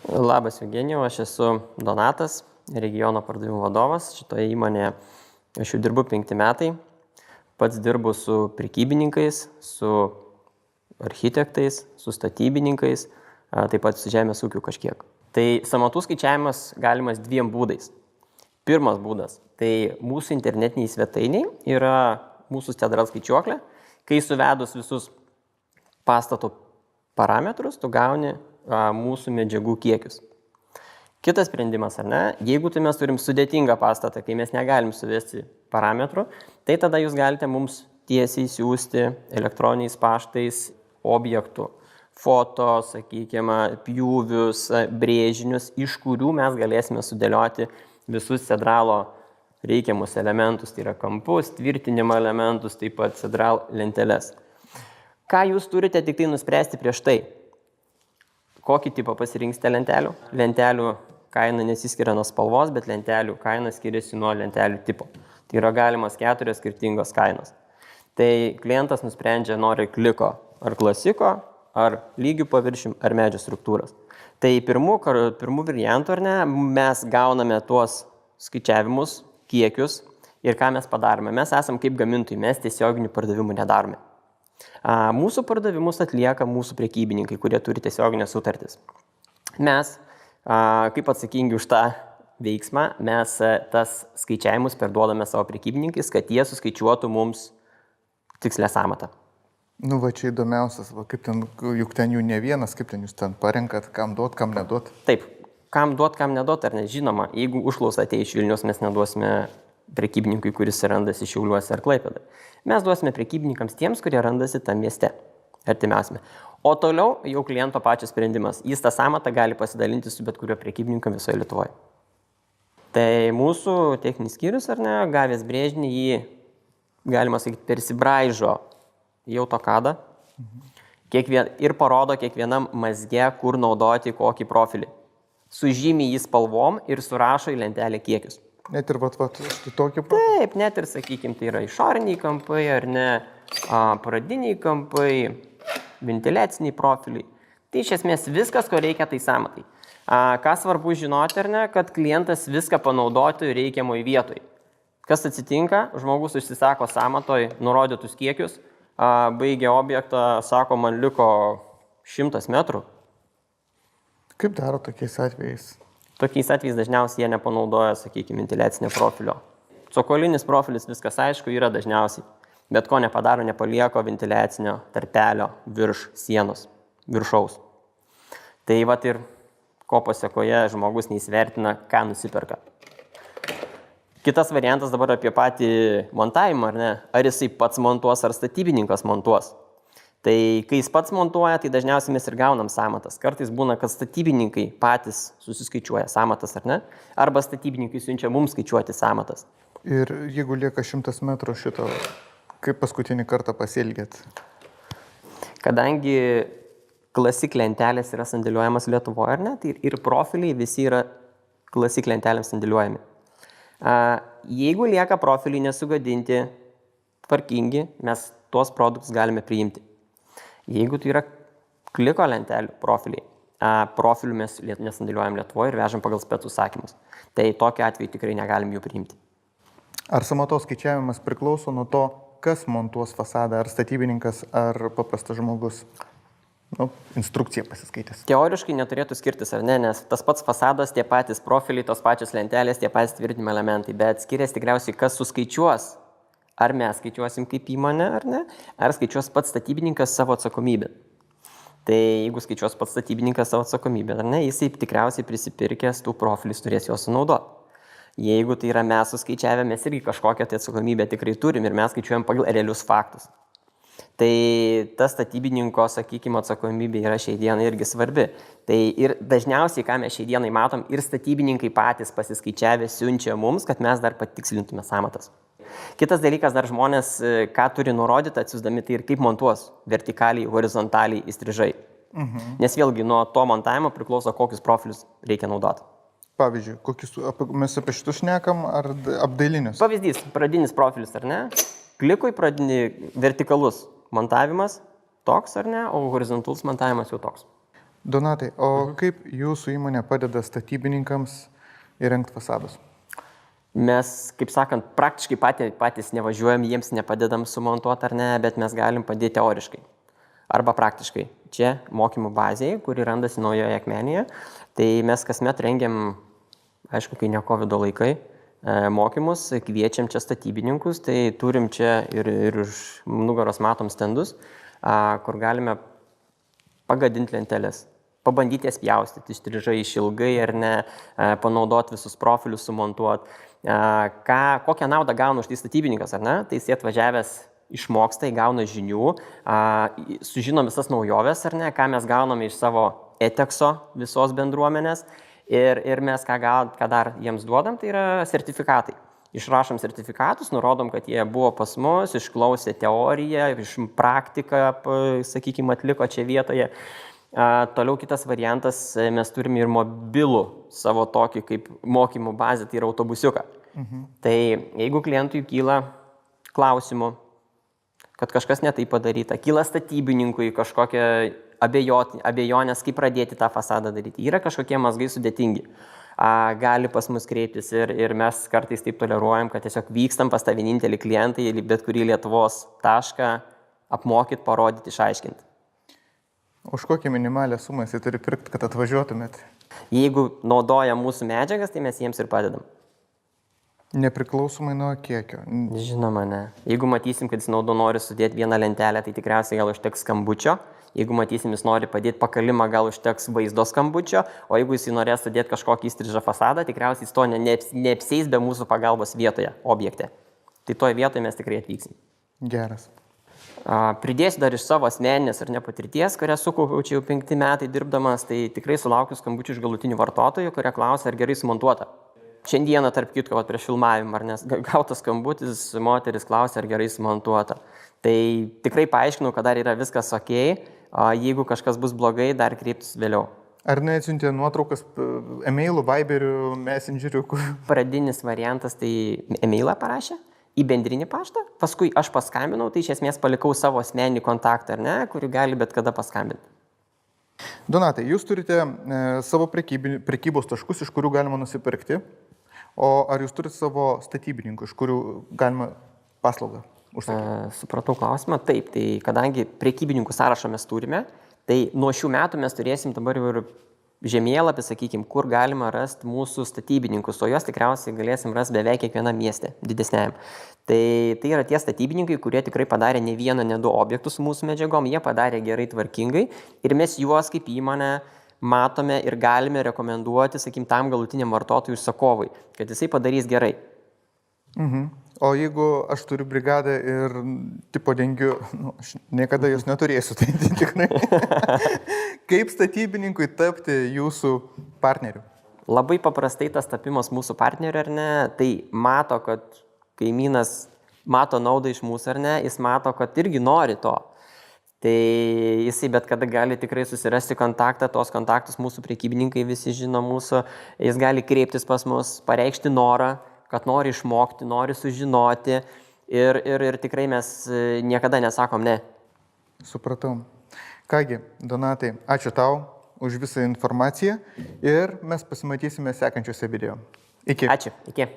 Labas Eugenijau, aš esu Donatas, regiono pardavimų vadovas. Šitoje įmonėje aš jau dirbu 5 metai. Pats dirbu su prekybininkais, su architektais, su statybininkais, taip pat su žemės ūkiu kažkiek. Tai sąmatų skaičiavimas galimas 2 būdais. Pirmas būdas – tai mūsų internetiniai svetainiai yra mūsų Stedral skaičiuoklė. Kai suvedus visus pastato parametrus, tu gauni mūsų medžiagų kiekius. Kitas sprendimas, ar ne? Jeigu tai mes turim sudėtingą pastatą, kai mes negalim suvesti parametrų, tai tada jūs galite mums tiesiai siūsti elektroniniais paštais objektų, foto, sakykime, pjūvius, brėžinius, iš kurių mes galėsime sudėlioti visus Stedralo reikiamus elementus, tai yra kampus, tvirtinimo elementus, taip pat Stedral lenteles. Ką jūs turite tik tai nuspręsti prieš tai? Kokį tipą pasirinksite lentelių? Lentelių kaina nesiskiria nuo spalvos, bet lentelių kaina skiriasi nuo lentelių tipo. Tai yra galimas 4 skirtingos kainos. Tai klientas nusprendžia, nori kliko ar klasiko, ar lygių paviršium, ar medžio struktūros. Tai pirmų variantų, ar ne, mes gauname tuos skaičiavimus, kiekius ir ką mes padarome. Mes esam kaip gamintojai, mes tiesioginių pardavimų nedarome. Mūsų pardavimus atlieka mūsų prekybininkai, kurie turi tiesioginės sutartis. Mes, kaip atsakingi už tą veiksmą, mes tas skaičiavimus perduodame savo prekybininkais, kad jie suskaičiuotų mums tikslę sąmatą. Nu va čia įdomiausias, va, kaip ten, juk ten jų ne vienas, kaip ten jūs ten parenkat, kam duot, kam neduot. Taip, kam duot, kam neduot, ar nežinoma, jeigu užklausa atėjo iš Vilniaus, mes neduosime prekybininkui, kuris randasi Šiauliuose ar Klaipėdoje. Mes duosime prekybininkams tiems, kurie randasi tam mieste, artimiausiame. O toliau jau kliento pačio sprendimas. Jis tą sąmatą gali pasidalinti su bet kuriuo prekybininkam visoje Lietuvoje. Tai mūsų techninis skyrius, ar ne, gavęs brėžinį, jį, galima sakyti, persibraižo į autokadą ir parodo kiekvienam mazge, kur naudoti kokį profilį. Sužymi jį spalvom ir surašo į lentelę kiekius. Net ir štai tokį profilį? Taip, net ir, sakykime, tai yra išoriniai kampai, ar ne, pradiniai kampai, ventiliaciniai profiliai. Tai iš esmės viskas, ko reikia tai sąmatai. Ką svarbu žinoti, ar ne, kad klientas viską panaudotų reikiamoj vietoj. Kas atsitinka? Žmogus užsisako sąmatoj nurodytus kiekius, baigia objektą, sako, man liko 100 metrų. Kaip daro tokiais atvejais? Tokiais atvejais dažniausiai jie nepanaudoja, sakykime, ventiliacinio profilio. Cokolinis profilis, viskas aišku, yra dažniausiai. Bet ko nepadaro, nepalieko ventiliacinio tarpelio virš sienos, viršaus. Tai vat ir ko pasekoje žmogus neįsvertina, ką nusiperka. Kitas variantas dabar apie patį montavimą, ar ne? Ar jisai pats montuos, ar statybininkas montuos. Tai kai jis pats montuoja, tai dažniausiai mes ir gaunam sąmatas. Kartais būna, kad statybininkai patys susiskaičiuoja sąmatas, ar ne? Arba statybininkai siunčia mums skaičiuoti sąmatas. Ir jeigu lieka 100 metrų šito, kaip paskutinį kartą pasielgėt? Kadangi klasik lentelės yra sandėliuojamas Lietuvoje, ar ne? Tai ir profiliai visi yra klasik lentelėms sandėliuojami. Jeigu lieka profiliai nesugadinti, tvarkingi, mes tuos produktus galime priimti. Jeigu tai yra kliko lentelių profiliai, profilių mes nesandėliuojam Lietuvoje ir vežam pagal spec užsakymus. Tai tokiu atveju tikrai negalim jų priimti. Ar sąmatos skaičiavimas priklauso nuo to, kas montuos fasadą, ar statybininkas, ar paprastas žmogus? Instrukciją pasiskaitęs. Teoriškai neturėtų skirtis, ar ne, nes tas pats fasadas, tie patys profiliai, tos pačios lentelės, tie patys tvirtinimo elementai, bet skiriasi tikriausiai, kas suskaičiuos. Ar mes skaičiuosim kaip įmonė, ar ne, ar skaičiuos pats statybininkas savo atsakomybę. Tai jeigu skaičiuos pats statybininkas savo atsakomybę, ar ne, jisai tikriausiai prisipirkęs tų profilius turės juos sunaudoti. Jeigu tai yra mes suskaičiavę, mes irgi kažkokią tai atsakomybę tikrai turim ir mes skaičiuojam pagal realius faktus. Tai ta statybininko, sakykime, atsakomybė yra šiai dienai irgi svarbi. Tai ir dažniausiai, ką mes šiai dienai matom, ir statybininkai patys pasiskaičiavę siunčia mums, kad mes dar patikslintume sąmatas. Kitas dalykas, dar žmonės, ką turi nurodyti atsiųsdami, tai ir kaip montuos vertikaliai, horizontaliai įstrižai. Nes vėlgi nuo to montavimo priklauso, kokius profilius reikia naudoti. Pavyzdžiui, mes apie šitus šnekam, ar apdailinius? Pavyzdys, pradinis profilis, ar ne? Klikui vertikalus montavimas toks, ar ne, o horizontalus montavimas jau toks. Donatai, o kaip jūsų įmonė padeda statybininkams įrengti fasadus? Mes, kaip sakant, praktiškai patys nevažiuojam, jiems nepadedam sumontuoti ar ne, bet mes galim padėti teoriškai arba praktiškai. Čia mokymų bazėje, kuri randasi Naujoje Akmenėje, tai mes kasmet rengiam, aišku, kai ne COVID laikai, mokymus, kviečiam čia statybininkus, tai turim čia ir už nugaros matom stendus, kur galime pagadinti lentelės, pabandyti jas pjaustyti, ištrižai išilgai ar ne, panaudoti visus profilius, sumontuoti. Kokią naudą gauna už tai statybininkas, ar ne? Tai jis atvažiavęs išmoksta, įgauna žinių, sužino visas naujoves, ar ne, ką mes gauname iš savo etekso visos bendruomenės ir mes ką dar jiems duodam, tai yra sertifikatai. Išrašom sertifikatus, nurodom, kad jie buvo pas mus, išklausė teoriją, praktiką, sakykime, atliko čia vietoje. Toliau kitas variantas, mes turime ir mobilų savo tokį kaip mokymų bazę, tai yra autobusiuką. Tai jeigu klientui kyla klausimų, kad kažkas netai padaryta, kyla statybininkui kažkokia abejonės, kaip pradėti tą fasadą daryti, yra kažkokie mazgai sudėtingi, gali pas mus kreiptis ir mes kartais taip toleruojam, kad tiesiog vykstam pas tą vienintelį klientą į bet kurį Lietuvos tašką apmokyti, parodyti, išaiškinti. Už kokią minimalią sumą jisai turi pirkti, kad atvažiuotumėt? Jeigu naudoja mūsų medžiagas, tai mes jiems ir padedam. Nepriklausomai nuo kiekio? Žinoma, ne. Jeigu matysim, kad jis nori sudėti vieną lentelę, tai tikriausiai gal užteks skambučio. Jeigu matysim, jis nori padėti pakalimą, gal užteks vaizdo skambučio. O jeigu jis norės sudėti kažkokį įstrižą fasadą, tikriausiai jis to neapsieis be mūsų pagalbos vietoje, objekte. Tai toje vietoje mes tikrai atvyksim. Geras. Pridėsiu dar iš savo asmeninės ar nepatirties, kurią sukaupiau čia jau 5 metai dirbdamas, tai tikrai sulaukiu skambučių iš galutinių vartotojų, kurie klausia, ar gerai sumontuota. Šiandieną, tarp kitko, prieš filmavimą, ar nes gautas skambutis, moteris klausia, ar gerai sumontuota. Tai tikrai paaiškinau, kad dar yra viskas ok, jeigu kažkas bus blogai, dar kreiptis vėliau. Ar neatsiuntė nuotraukas e-mailų, Viberių, Messengerių? Pradinis variantas tai e-mailą parašė į bendrinį paštą, paskui aš paskambinau, tai iš esmės palikau savo asmeninį kontaktą, ar ne, kurį gali bet kada paskambinti. Donatai, jūs turite savo prekybos taškus, iš kurių galima nusipirkti, o ar jūs turite savo statybininkų, iš kurių galima paslaugą užsakyti? Supratau klausimą. Taip, tai kadangi prekybininkų sąrašą mes turime, tai nuo šių metų mes turėsim dabar ir žemėlapį, sakykime, kur galima rasti mūsų statybininkus, o juos tikriausiai galėsim rasti beveik kiekvienam mieste, didesniajam. Tai yra tie statybininkai, kurie tikrai padarė ne vieną, ne du objektus su mūsų medžiagom, jie padarė gerai, tvarkingai ir mes juos kaip įmonė matome ir galime rekomenduoti, sakykime, tam galutiniam vartotojui užsakovui, kad jisai padarys gerai. O jeigu aš turiu brigadą ir tipo dengiu, aš niekada jos neturėsiu, tai tikrai. Kaip statybininkui tapti jūsų partneriu? Labai paprastai tas tapimas mūsų partneriu, ar ne, tai mato, kad kaimynas mato naudą iš mūsų, ar ne, jis mato, kad irgi nori to. Tai jisai bet kada gali tikrai susirasti kontaktą, tos kontaktus mūsų prekybininkai visi žino mūsų, jis gali kreiptis pas mus, pareikšti norą, kad nori išmokti, nori sužinoti ir tikrai mes niekada nesakom ne. Supratau. Kągi, Donatai, ačiū tau už visą informaciją ir mes pasimatysime sekančiuose video. Iki. Ačiū, iki.